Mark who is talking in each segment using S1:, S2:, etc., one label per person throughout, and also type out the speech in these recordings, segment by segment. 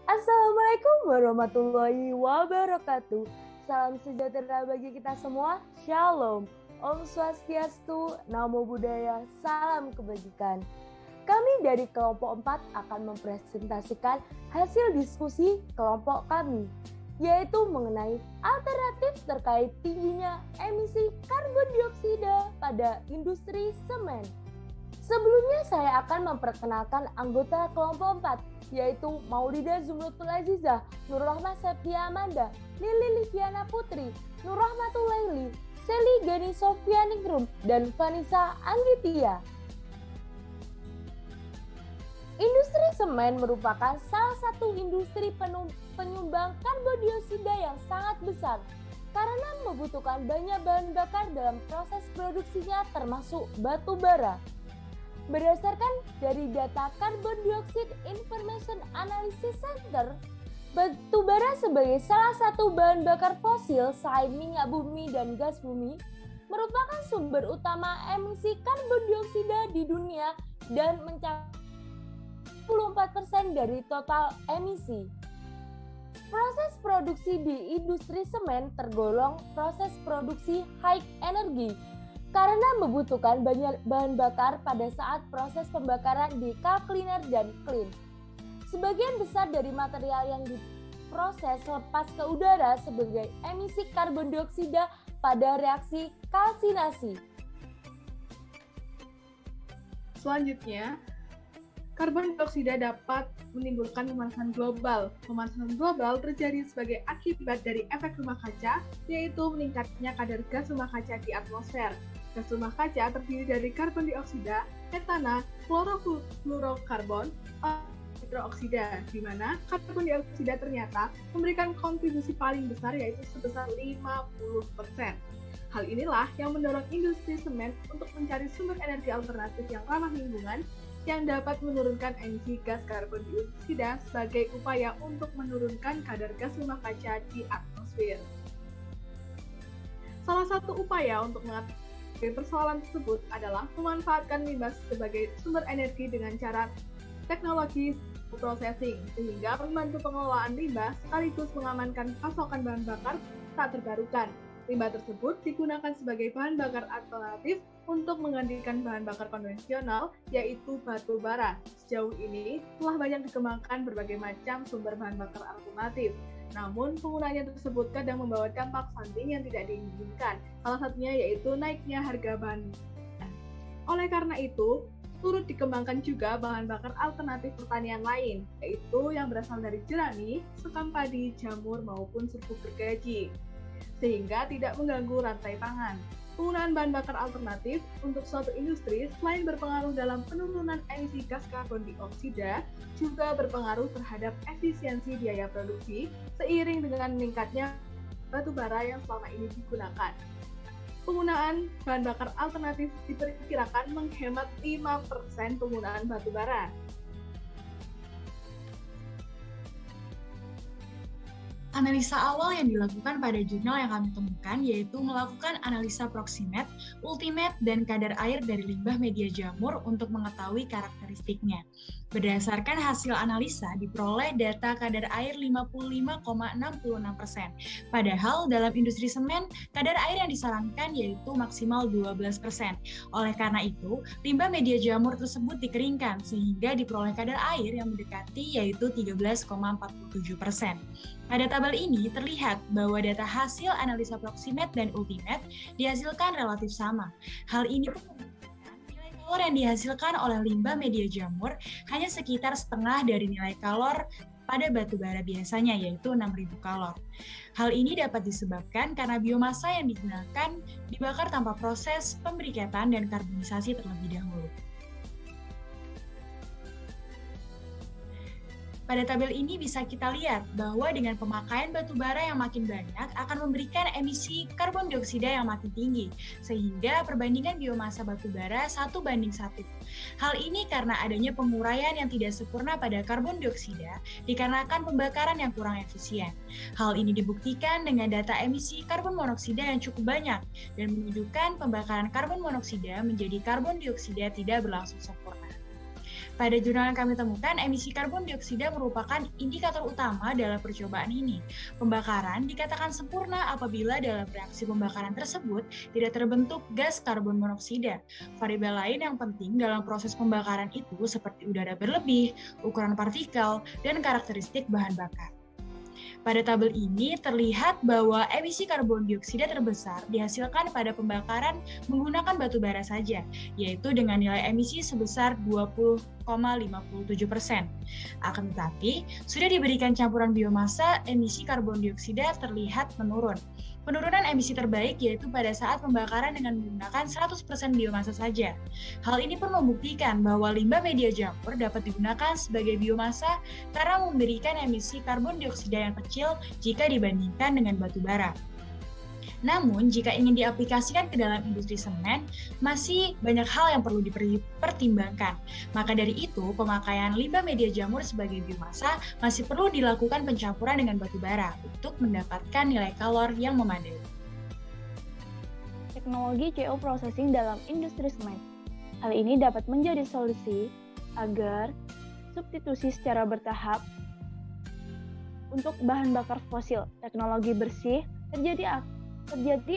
S1: Assalamualaikum warahmatullahi wabarakatuh. Salam sejahtera bagi kita semua. Shalom. Om Swastiastu, Namo Buddhaya, salam kebajikan. Kami dari kelompok 4 akan mempresentasikan hasil diskusi kelompok kami, yaitu mengenai alternatif terkait tingginya emisi karbon dioksida pada industri semen. Sebelumnya saya akan memperkenalkan anggota kelompok 4, yaitu Maulida Zumrutul Azizah, Nur Rahma Septia Amanda, Lili Liviana Putri, Nur Rahmatul Laili, Seli Gani Sofianingrum, dan Vanessa Anggitia. Industri semen merupakan salah satu industri penyumbang karbon dioksida yang sangat besar karena membutuhkan banyak bahan bakar dalam proses produksinya termasuk batu bara. Berdasarkan dari data Carbon Dioxide Information Analysis Center, batu bara sebagai salah satu bahan bakar fosil selain minyak bumi dan gas bumi merupakan sumber utama emisi karbon dioksida di dunia dan mencapai 24% dari total emisi. Proses produksi di industri semen tergolong proses produksi high energy karena membutuhkan banyak bahan bakar pada saat proses pembakaran di kalkliner dan clean. Sebagian besar dari material yang diproses lepas ke udara sebagai emisi karbon dioksida pada reaksi kalsinasi.
S2: Selanjutnya, karbon dioksida dapat menimbulkan pemanasan global. Pemanasan global terjadi sebagai akibat dari efek rumah kaca, yaitu meningkatnya kadar gas rumah kaca di atmosfer. Gas rumah kaca terdiri dari karbon dioksida, metana, klorofluorokarbon, hidroksida, di mana karbon dioksida ternyata memberikan kontribusi paling besar yaitu sebesar 50%. Hal inilah yang mendorong industri semen untuk mencari sumber energi alternatif yang ramah lingkungan yang dapat menurunkan emisi gas karbon dioksida sebagai upaya untuk menurunkan kadar gas rumah kaca di atmosfer. Salah satu upaya untuk mengatasi persoalan tersebut adalah memanfaatkan limbah sebagai sumber energi dengan cara teknologi processing, sehingga membantu pengelolaan limbah sekaligus mengamankan pasokan bahan bakar tak terbarukan. Limbah tersebut digunakan sebagai bahan bakar alternatif untuk menggantikan bahan bakar konvensional, yaitu batu bara. Sejauh ini telah banyak dikembangkan berbagai macam sumber bahan bakar alternatif. Namun, penggunaannya tersebut kadang membawa dampak samping yang tidak diinginkan. Salah satunya yaitu naiknya harga bahan bakar. Oleh karena itu, turut dikembangkan juga bahan bakar alternatif pertanian lain, yaitu yang berasal dari jerami, sekam padi, jamur, maupun serbuk gergaji, sehingga tidak mengganggu rantai pangan. Penggunaan bahan bakar alternatif untuk suatu industri selain berpengaruh dalam penurunan emisi gas karbon dioksida, juga berpengaruh terhadap efisiensi biaya produksi seiring dengan meningkatnya batu bara yang selama ini digunakan. Penggunaan bahan bakar alternatif diperkirakan menghemat 5% penggunaan batu bara.
S3: Analisa awal yang dilakukan pada jurnal yang kami temukan yaitu melakukan analisa proximate, ultimate, dan kadar air dari limbah media jamur untuk mengetahui karakteristiknya. Berdasarkan hasil analisa, diperoleh data kadar air 55,66%. Padahal dalam industri semen, kadar air yang disarankan yaitu maksimal 12%. Oleh karena itu, limbah media jamur tersebut dikeringkan sehingga diperoleh kadar air yang mendekati yaitu 13,47%. Pada tabel ini terlihat bahwa data hasil analisa proximate dan ultimate dihasilkan relatif sama. Hal ini pun menunjukkan nilai kalor yang dihasilkan oleh limbah media jamur hanya sekitar setengah dari nilai kalor pada batu bara biasanya, yaitu 6.000 kalor. Hal ini dapat disebabkan karena biomasa yang digunakan dibakar tanpa proses pembriketan dan karbonisasi terlebih dahulu. Pada tabel ini bisa kita lihat bahwa dengan pemakaian batu bara yang makin banyak akan memberikan emisi karbon dioksida yang makin tinggi, sehingga perbandingan biomasa batu bara 1:1. Hal ini karena adanya penguraian yang tidak sempurna pada karbon dioksida dikarenakan pembakaran yang kurang efisien. Hal ini dibuktikan dengan data emisi karbon monoksida yang cukup banyak dan menunjukkan pembakaran karbon monoksida menjadi karbon dioksida tidak berlangsung sempurna. Pada jurnal yang kami temukan, emisi karbon dioksida merupakan indikator utama dalam percobaan ini. Pembakaran dikatakan sempurna apabila dalam reaksi pembakaran tersebut tidak terbentuk gas karbon monoksida. Variabel lain yang penting dalam proses pembakaran itu seperti udara berlebih, ukuran partikel, dan karakteristik bahan bakar. Pada tabel ini terlihat bahwa emisi karbon dioksida terbesar dihasilkan pada pembakaran menggunakan batu bara saja, yaitu dengan nilai emisi sebesar 20,57%. Akan tetapi, sudah diberikan campuran biomasa, emisi karbon dioksida terlihat menurun. Penurunan emisi terbaik yaitu pada saat pembakaran dengan menggunakan 100% biomasa saja. Hal ini pun membuktikan bahwa limbah media jamur dapat digunakan sebagai biomasa karena memberikan emisi karbon dioksida yang kecil jika dibandingkan dengan batu bara. Namun, jika ingin diaplikasikan ke dalam industri semen, masih banyak hal yang perlu dipertimbangkan. Maka dari itu, pemakaian limbah media jamur sebagai biomasa masih perlu dilakukan pencampuran dengan batu bara untuk mendapatkan nilai kalor yang memadai.
S4: Teknologi CO processing dalam industri semen. Hal ini dapat menjadi solusi agar substitusi secara bertahap untuk bahan bakar fosil. Teknologi bersih terjadi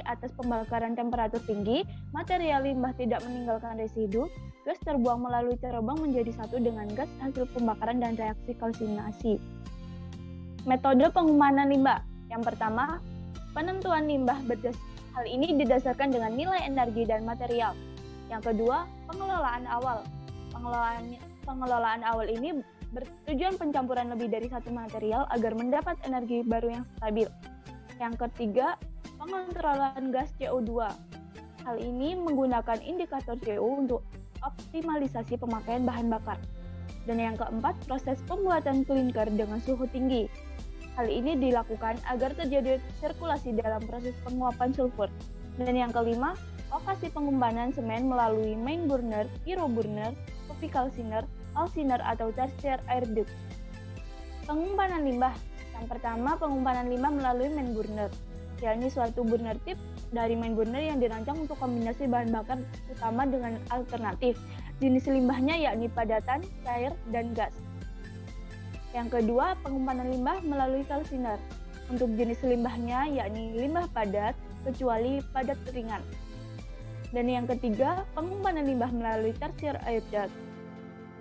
S4: atas pembakaran temperatur tinggi, material limbah tidak meninggalkan residu, gas terbuang melalui terbang menjadi satu dengan gas hasil pembakaran dan reaksi kalsinasi. Metode pengumpanan limbah. Yang pertama, penentuan limbah hal ini didasarkan dengan nilai energi dan material. Yang kedua, pengelolaan awal. Pengelolaan awal ini bertujuan pencampuran lebih dari satu material agar mendapat energi baru yang stabil. Yang ketiga, pengontrolan gas CO2. Hal ini menggunakan indikator CO untuk optimalisasi pemakaian bahan bakar. Dan yang keempat, proses pembuatan klinker dengan suhu tinggi. Hal ini dilakukan agar terjadi sirkulasi dalam proses penguapan sulfur. Dan yang kelima, lokasi pengumpanan semen melalui main burner, hero burner, coffee calciner, calciner atau tertiary air duct. Pengumpanan limbah. Yang pertama, pengumpanan limbah melalui main burner, yakni suatu burner tip dari main burner yang dirancang untuk kombinasi bahan bakar utama dengan alternatif. Jenis limbahnya yakni padatan, cair, dan gas. Yang kedua, pengumpanan limbah melalui calciner. Untuk jenis limbahnya yakni limbah padat, kecuali padat ringan. Dan yang ketiga, pengumpanan limbah melalui tertiary air duct.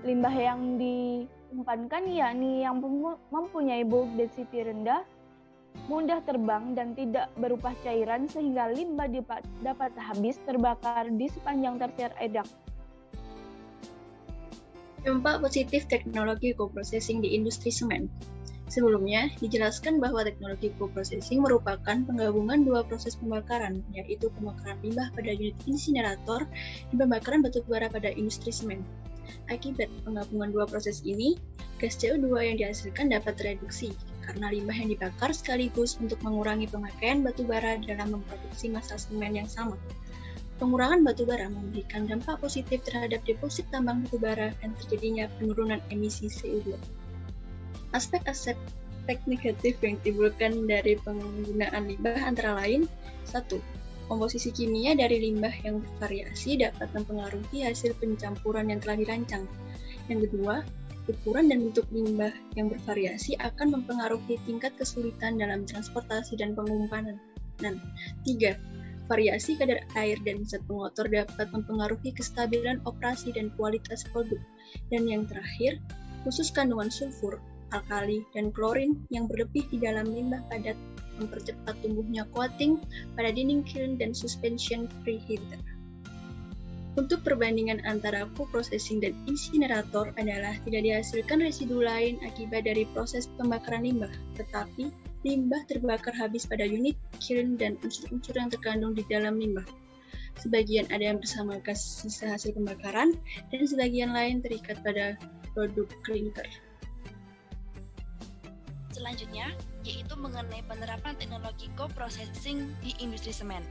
S4: Limbah yang diumpankan yakni yang mempunyai bulk density rendah, mudah terbang dan tidak berupa cairan sehingga limbah dapat habis terbakar di sepanjang tertiary air duct.
S5: Dampak positif teknologi co-processing di industri semen. Sebelumnya, dijelaskan bahwa teknologi co-processing merupakan penggabungan dua proses pembakaran, yaitu pembakaran limbah pada unit insinerator dan pembakaran batu bara pada industri semen. Akibat penggabungan dua proses ini, gas CO2 yang dihasilkan dapat tereduksi karena limbah yang dibakar sekaligus untuk mengurangi pemakaian batu bara dalam memproduksi massa semen yang sama. Pengurangan batu bara memberikan dampak positif terhadap deposit tambang batu bara dan terjadinya penurunan emisi CO2. Aspek-aspek negatif yang ditimbulkan dari penggunaan limbah antara lain: 1. Komposisi kimia dari limbah yang bervariasi dapat mempengaruhi hasil pencampuran yang telah dirancang. Yang kedua, ukuran dan bentuk limbah yang bervariasi akan mempengaruhi tingkat kesulitan dalam transportasi dan pengumpanan. 3. Variasi kadar air dan zat pengotor dapat mempengaruhi kestabilan operasi dan kualitas produk. Dan yang terakhir, khusus kandungan sulfur, alkali, dan klorin yang berlebih di dalam limbah padat mempercepat tumbuhnya coating pada dinding kiln dan suspension preheater. Untuk perbandingan antara co-processing dan insinerator adalah tidak dihasilkan residu lain akibat dari proses pembakaran limbah, tetapi limbah terbakar habis pada unit kiln dan unsur-unsur yang terkandung di dalam limbah. Sebagian ada yang bersama gas sisa hasil pembakaran, dan sebagian lain terikat pada produk klinker.
S6: Selanjutnya, yaitu mengenai penerapan teknologi co-processing di industri semen.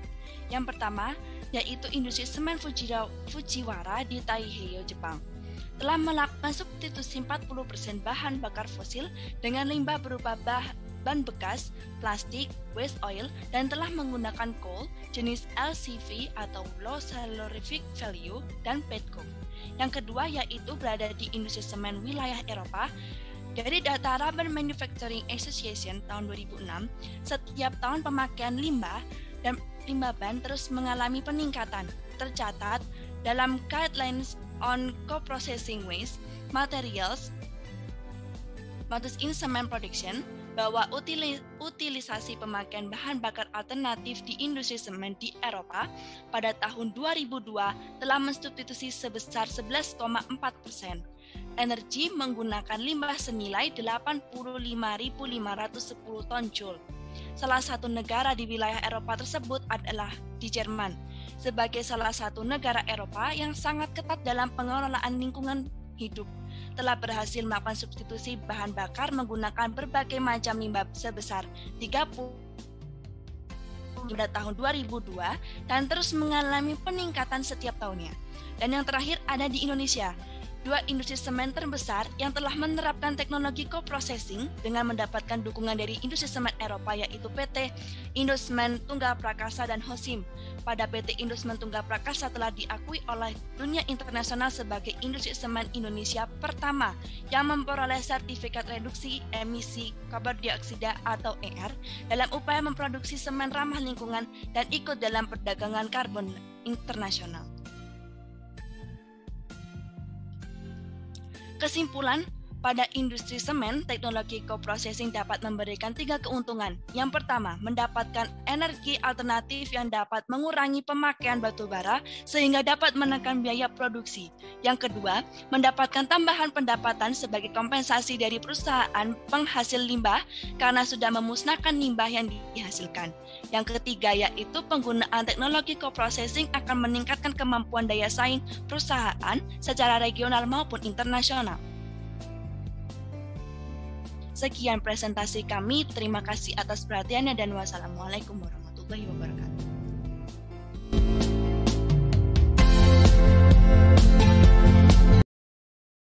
S6: Yang pertama, yaitu industri semen Fujiwara di Taiheiyo, Jepang. Telah melakukan substitusi 40% bahan bakar fosil dengan limbah berupa ban bekas, plastik, waste oil, dan telah menggunakan coal jenis LCV atau Low Calorific Value dan petcoke. Yang kedua yaitu berada di industri semen wilayah Eropa. Dari data Rubber Manufacturing Association tahun 2006, setiap tahun pemakaian limbah dan limbah ban terus mengalami peningkatan. Tercatat dalam Guidelines on Co-Processing Waste Materials in Cement Production bahwa utilisasi pemakaian bahan bakar alternatif di industri semen di Eropa pada tahun 2002 telah mensubstitusi sebesar 11,4%. Energi menggunakan limbah senilai 85.510 ton joule. Salah satu negara di wilayah Eropa tersebut adalah di Jerman, sebagai salah satu negara Eropa yang sangat ketat dalam pengelolaan lingkungan hidup, telah berhasil melakukan substitusi bahan bakar menggunakan berbagai macam limbah sebesar 30 pada tahun 2002 dan terus mengalami peningkatan setiap tahunnya. Dan yang terakhir ada di Indonesia, dua industri semen terbesar yang telah menerapkan teknologi co-processing dengan mendapatkan dukungan dari industri semen Eropa yaitu PT Indosemen Tunggal Prakasa dan Holcim. Pada PT Indosemen Tunggal Prakasa telah diakui oleh dunia internasional sebagai industri semen Indonesia pertama yang memperoleh sertifikat reduksi emisi karbon dioksida atau ER dalam upaya memproduksi semen ramah lingkungan dan ikut dalam perdagangan karbon internasional. Kesimpulan, pada industri semen, teknologi co-processing dapat memberikan 3 keuntungan. Yang pertama, mendapatkan energi alternatif yang dapat mengurangi pemakaian batu bara sehingga dapat menekan biaya produksi. Yang kedua, mendapatkan tambahan pendapatan sebagai kompensasi dari perusahaan penghasil limbah karena sudah memusnahkan limbah yang dihasilkan. Yang ketiga, yaitu penggunaan teknologi co-processing akan meningkatkan kemampuan daya saing perusahaan secara regional maupun internasional. Sekian presentasi kami, terima kasih atas perhatiannya dan wassalamualaikum warahmatullahi wabarakatuh.